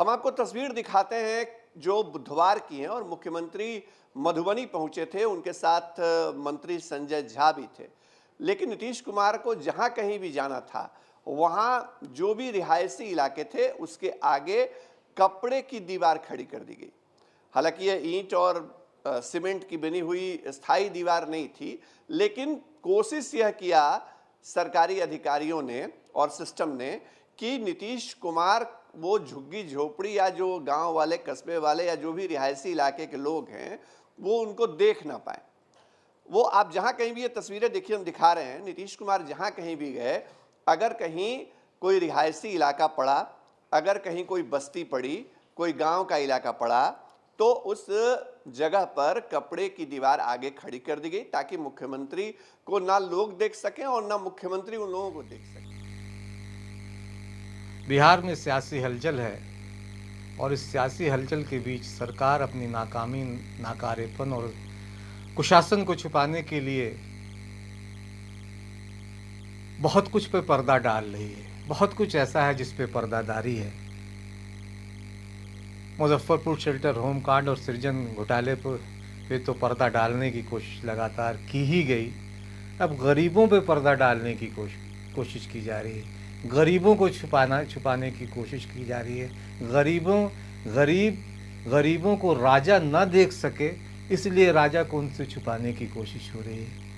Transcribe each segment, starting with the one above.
हम आपको तस्वीर दिखाते हैं जो बुधवार की है और मुख्यमंत्री मधुबनी पहुंचे थे, उनके साथ मंत्री संजय झा भी थे। लेकिन नीतीश कुमार को जहां कहीं भी जाना था, वहां जो भी रिहायशी इलाके थे उसके आगे कपड़े की दीवार खड़ी कर दी गई। हालांकि यह ईंट और सीमेंट की बनी हुई स्थायी दीवार नहीं थी, लेकिन कोशिश यह किया सरकारी अधिकारियों ने और सिस्टम ने कि नीतीश कुमार वो झुग्गी झोपड़ी या जो गांव वाले, कस्बे वाले या जो भी रिहायशी इलाके के लोग हैं, वो उनको देख ना पाए। वो आप जहां कहीं भी ये तस्वीरें देखिए, हम दिखा रहे हैं, नीतीश कुमार जहां कहीं भी गए, अगर कहीं कोई रिहायशी इलाका पड़ा, अगर कहीं कोई बस्ती पड़ी, कोई गांव का इलाका पड़ा, तो उस जगह पर कपड़े की दीवार आगे खड़ी कर दी गई ताकि मुख्यमंत्री को ना लोग देख सकें और ना मुख्यमंत्री उन लोगों को देख सकें। बिहार में सियासी हलचल है और इस सियासी हलचल के बीच सरकार अपनी नाकामी, नाकारेपन और कुशासन को छुपाने के लिए बहुत कुछ पे पर्दा डाल रही है। बहुत कुछ ऐसा है जिस पे पर्दादारी है। मुजफ्फरपुर शेल्टर होम कांड और सृजन घोटाले पे तो पर्दा डालने की कोशिश लगातार की ही गई। अब गरीबों पे पर्दा डालने की कोशिश की जा रही है। गरीबों को छुपाने की कोशिश की जा रही है। गरीबों को राजा न देख सके, इसलिए राजा को उनसे छुपाने की कोशिश हो रही है।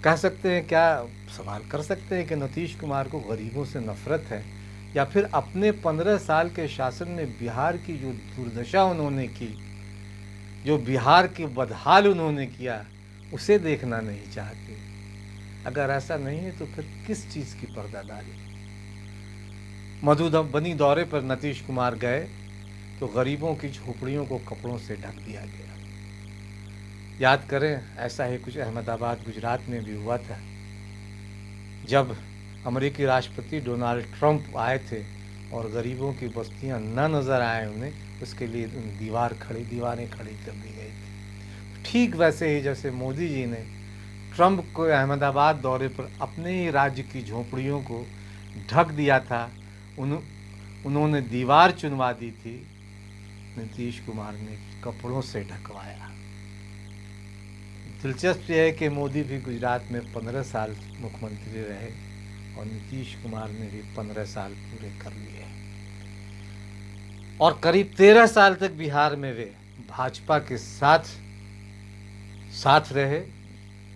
कह सकते हैं, क्या सवाल कर सकते हैं कि नीतीश कुमार को गरीबों से नफरत है, या फिर अपने 15 साल के शासन में बिहार की जो दुर्दशा उन्होंने की, जो बिहार के बदहाल उन्होंने किया, उसे देखना नहीं चाहते। अगर ऐसा नहीं है तो फिर किस चीज़ की पर्दादारी? मधुबनी दौरे पर नीतीश कुमार गए तो गरीबों की झोपड़ियों को कपड़ों से ढक दिया गया। याद करें, ऐसा ही कुछ अहमदाबाद, गुजरात में भी हुआ था। जब अमेरिकी राष्ट्रपति डोनाल्ड ट्रंप आए थे और गरीबों की बस्तियां न नज़र आए उन्हें, उसके लिए दीवारें खड़ी कर दी गई थी। ठीक वैसे ही जैसे मोदी जी ने ट्रंप को अहमदाबाद दौरे पर अपने ही राज्य की झोपड़ियों को ढक दिया था, उन्होंने दीवार चुनवा दी थी, नीतीश कुमार ने कपड़ों से ढकवाया। दिलचस्प यह है कि मोदी भी गुजरात में 15 साल मुख्यमंत्री रहे और नीतीश कुमार ने भी 15 साल पूरे कर लिए और करीब 13 साल तक बिहार में वे भाजपा के साथ रहे,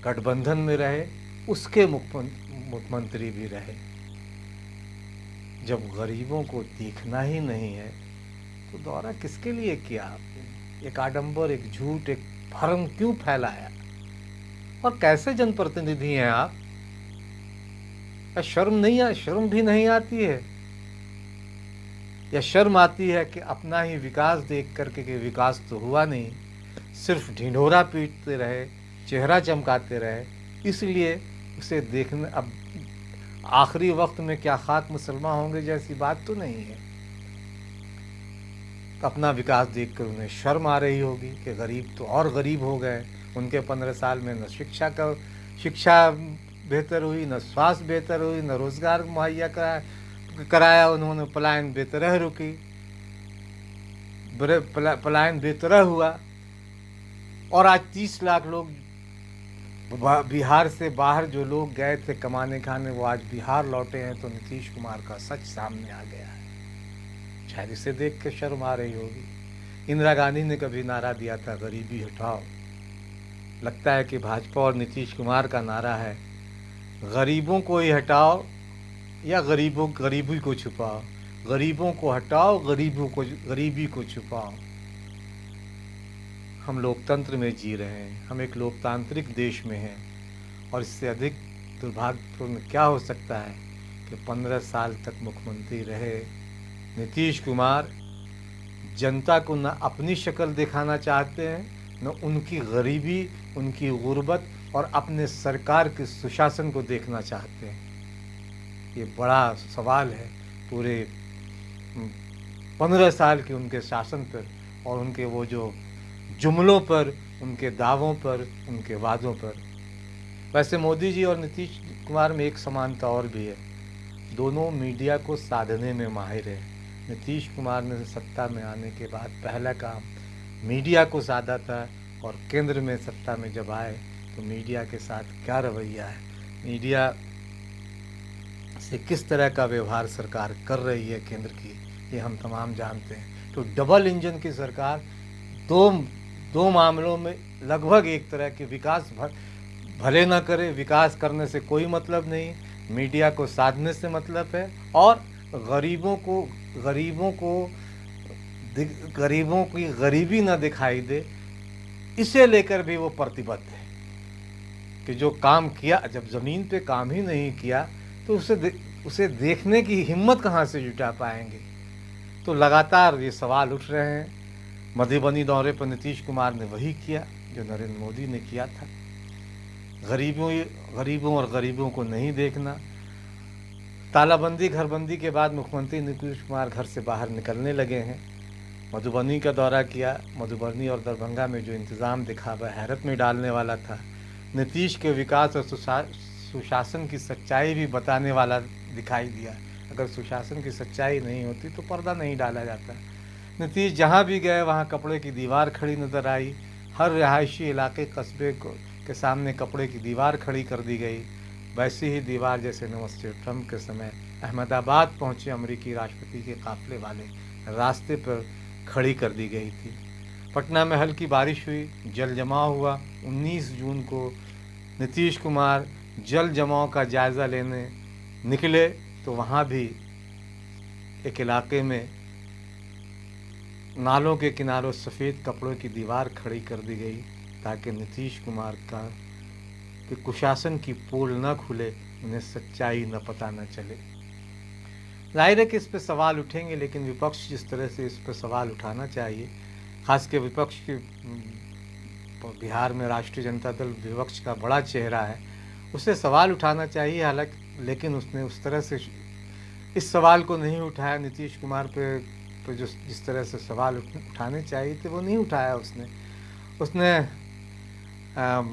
गठबंधन में रहे, उसके मुख्यमंत्री भी रहे। जब गरीबों को देखना ही नहीं है तो दौरा किसके लिए किया आपने? एक आडंबर, एक झूठ, एक भ्रम क्यों फैलाया? और कैसे जनप्रतिनिधि हैं आप? शर्म भी नहीं आती है? या शर्म आती है कि अपना ही विकास देख करके कि विकास तो हुआ नहीं, सिर्फ ढिंढोरा पीटते रहे, चेहरा चमकाते रहे, इसलिए उसे देखने अब आखिरी वक्त में क्या खाक मुसलमान होंगे जैसी बात तो नहीं है। अपना विकास देखकर उन्हें शर्म आ रही होगी कि गरीब तो और गरीब हो गए। उनके 15 साल में न शिक्षा बेहतर हुई, न स्वास्थ्य बेहतर हुई, न रोजगार मुहैया कराया उन्होंने। पलायन बेतरह रुकी, पलायन बेतरह हुआ और आज 30 लाख लोग बिहार से बाहर जो लोग गए थे कमाने खाने, वो आज बिहार लौटे हैं। तो नीतीश कुमार का सच सामने आ गया है। शायद इसे देख के शर्म आ रही होगी। इंदिरा गांधी ने कभी नारा दिया था, गरीबी हटाओ। लगता है कि भाजपा और नीतीश कुमार का नारा है, गरीबों को ही हटाओ या गरीबी को छुपाओ। गरीबों को हटाओ, गरीबी को छुपाओ। हम लोकतंत्र में जी रहे हैं, हम एक लोकतांत्रिक देश में हैं और इससे अधिक दुर्भाग्यपूर्ण क्या हो सकता है कि 15 साल तक मुख्यमंत्री रहे नीतीश कुमार जनता को न अपनी शक्ल दिखाना चाहते हैं, न उनकी गरीबी, उनकी गुर्बत और अपने सरकार के सुशासन को देखना चाहते हैं। ये बड़ा सवाल है पूरे 15 साल के उनके शासन पर और उनके वो जो जुमलों पर, उनके दावों पर, उनके वादों पर। वैसे मोदी जी और नीतीश कुमार में एक समानता और भी है, दोनों मीडिया को साधने में माहिर हैं। नीतीश कुमार ने सत्ता में आने के बाद पहला काम मीडिया को साधा था, और केंद्र में सत्ता में जब आए तो मीडिया के साथ क्या रवैया है, मीडिया से किस तरह का व्यवहार सरकार कर रही है केंद्र की, ये हम तमाम जानते हैं। तो डबल इंजन की सरकार दो मामलों में लगभग एक तरह के विकास भले ना करे, विकास करने से कोई मतलब नहीं, मीडिया को साधने से मतलब है, और गरीबों की गरीबी ना दिखाई दे, इसे लेकर भी वो प्रतिबद्ध है कि जो काम किया, जब ज़मीन पे काम ही नहीं किया तो उसे देखने की हिम्मत कहाँ से जुटा पाएंगे। तो लगातार ये सवाल उठ रहे हैं। मधुबनी दौरे पर नीतीश कुमार ने वही किया जो नरेंद्र मोदी ने किया था, गरीबों और गरीबों को नहीं देखना। तालाबंदी घरबंदी के बाद मुख्यमंत्री नीतीश कुमार घर से बाहर निकलने लगे हैं। मधुबनी का दौरा किया, मधुबनी और दरभंगा में जो इंतज़ाम दिखा वह हैरत में डालने वाला था। नीतीश के विकास और सुशासन की सच्चाई भी बताने वाला दिखाई दिया। अगर सुशासन की सच्चाई नहीं होती तो पर्दा नहीं डाला जाता। नीतीश जहाँ भी गए वहाँ कपड़े की दीवार खड़ी नजर आई। हर रिहायशी इलाके कस्बे के सामने कपड़े की दीवार खड़ी कर दी गई। वैसी ही दीवार जैसे नमस्ते ट्रंप के समय अहमदाबाद पहुँचे अमेरिकी राष्ट्रपति के काफिले वाले रास्ते पर खड़ी कर दी गई थी। पटना में हल्की बारिश हुई, जल जमाव हुआ। 19 जून को नीतीश कुमार जल जमाव का जायज़ा लेने निकले तो वहाँ भी एक इलाके में नालों के किनारों सफ़ेद कपड़ों की दीवार खड़ी कर दी गई ताकि नीतीश कुमार का कि कुशासन की पोल न खुले, उन्हें सच्चाई न पता न चले। जाहिर है कि इस पर सवाल उठेंगे, लेकिन विपक्ष जिस तरह से इस पर सवाल उठाना चाहिए, खास के विपक्ष के बिहार में राष्ट्रीय जनता दल विपक्ष का बड़ा चेहरा है, उसे सवाल उठाना चाहिए। हालांकि लेकिन उसने उस तरह से इस सवाल को नहीं उठाया। नीतीश कुमार पे जो जिस तरह से सवाल उठाने चाहिए थे वो नहीं उठाया उसने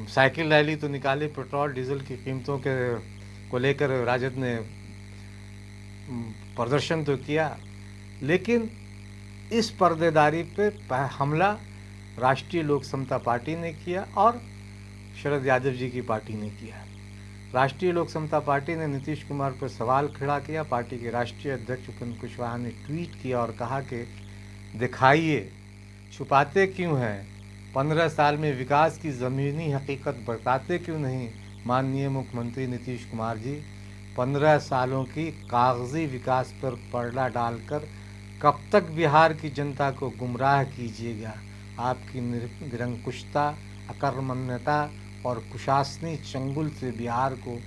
साइकिल रैली तो निकाली, पेट्रोल डीजल की कीमतों को लेकर राजद ने प्रदर्शन तो किया, लेकिन इस पर्देदारी पे हमला राष्ट्रीय लोक समता पार्टी ने किया और शरद यादव जी की पार्टी ने किया। राष्ट्रीय लोक समता पार्टी ने नीतीश कुमार पर सवाल खड़ा किया। पार्टी के राष्ट्रीय अध्यक्ष उपेंद्र कुशवाहा ने ट्वीट किया और कहा कि दिखाइए, छुपाते क्यों हैं, 15 साल में विकास की ज़मीनी हकीकत बताते क्यों नहीं। माननीय मुख्यमंत्री नीतीश कुमार जी, 15 सालों की कागजी विकास पर पर्दा डालकर कब तक बिहार की जनता को गुमराह कीजिएगा। आपकी निरंकुशता, अकर्मण्यता और कुशासनी चंगुल से बिहार को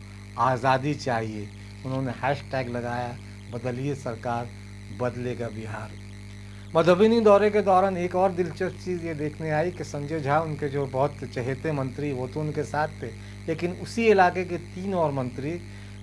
आज़ादी चाहिए। उन्होंने हैशटैग लगाया, बदलिए सरकार, बदलेगा बिहार। मधुबनी दौरे के दौरान एक और दिलचस्प चीज़ ये देखने आई कि संजय झा, उनके जो बहुत चहेते मंत्री, वो तो उनके साथ थे, लेकिन उसी इलाके के 3 और मंत्री,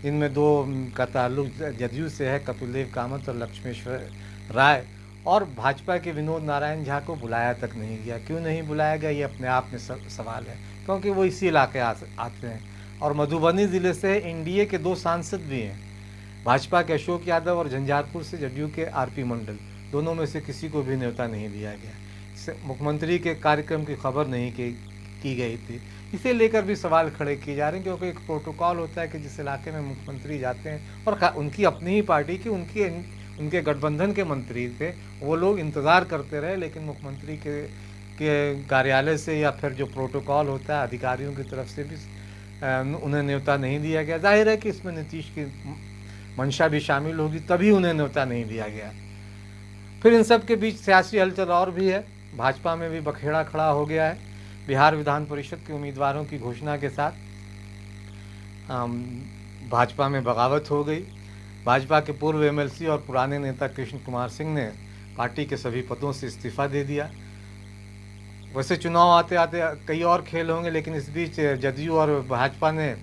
जिनमें 2 का ताल्लुक जदयू से है, कपिल देव कामत और लक्ष्मेश्वर राय, और भाजपा के विनोद नारायण झा को बुलाया तक नहीं गया। क्यों नहीं बुलाया गया, ये अपने आप में सवाल है, क्योंकि वो इसी इलाके आते हैं। और मधुबनी ज़िले से एनडीए के 2 सांसद भी हैं, भाजपा के अशोक यादव और झंझारपुर से जदयू के आरपी मंडल। दोनों में से किसी को भी न्योता नहीं दिया गया। मुख्यमंत्री के कार्यक्रम की खबर नहीं की गई थी। इसे लेकर भी सवाल खड़े किए जा रहे हैं, क्योंकि एक प्रोटोकॉल होता है कि जिस इलाके में मुख्यमंत्री जाते हैं, और उनकी अपनी ही पार्टी की उनके गठबंधन के मंत्री थे, वो लोग इंतज़ार करते रहे, लेकिन मुख्यमंत्री के कार्यालय से या फिर जो प्रोटोकॉल होता है अधिकारियों की तरफ से भी उन्हें न्योता नहीं दिया गया। जाहिर है कि इसमें नीतीश की मंशा भी शामिल होगी, तभी उन्हें न्योता नहीं दिया गया। फिर इन सब के बीच सियासी हलचल और भी है। भाजपा में भी बखेड़ा खड़ा हो गया है। बिहार विधान परिषद के उम्मीदवारों की घोषणा के साथ भाजपा में बगावत हो गई। भाजपा के पूर्व एमएलसी और पुराने नेता कृष्ण कुमार सिंह ने पार्टी के सभी पदों से इस्तीफा दे दिया। वैसे चुनाव आते आते कई और खेल होंगे, लेकिन इस बीच जदयू और भाजपा ने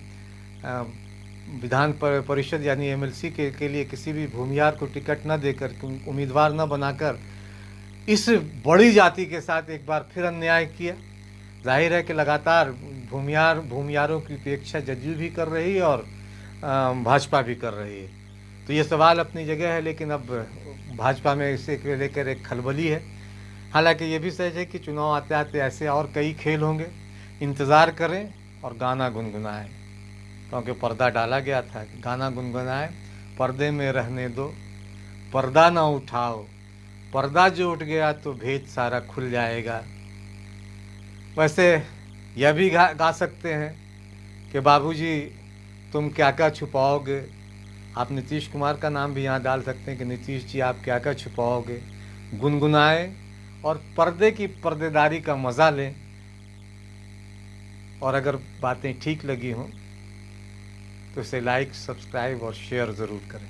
विधान परिषद यानी एमएलसी के लिए किसी भी भूमिहार को टिकट न देकर, उम्मीदवार न बनाकर इस बड़ी जाति के साथ एक बार फिर अन्याय किया। जाहिर है कि लगातार भूमिहारों की उपेक्षा जदयू भी कर रही है और भाजपा भी कर रही है। तो ये सवाल अपनी जगह है, लेकिन अब भाजपा में इसे लेकर एक खलबली है। हालांकि ये भी सच है कि चुनाव आते आते ऐसे और कई खेल होंगे, इंतज़ार करें और गाना गुनगुनाएं, क्योंकि पर्दा डाला गया था। गाना गुनगुनाएं, पर्दे में रहने दो, पर्दा ना उठाओ, पर्दा जो उठ गया तो भेद सारा खुल जाएगा। वैसे यह भी गा सकते हैं कि बाबूजी तुम क्या क्या छुपाओगे। आप नीतीश कुमार का नाम भी यहाँ डाल सकते हैं कि नीतीश जी आप क्या क्या छुपाओगे। गुनगुनाएं और पर्दे की पर्देदारी का मज़ा लें, और अगर बातें ठीक लगी हों तो इसे लाइक, सब्सक्राइब और शेयर ज़रूर करें।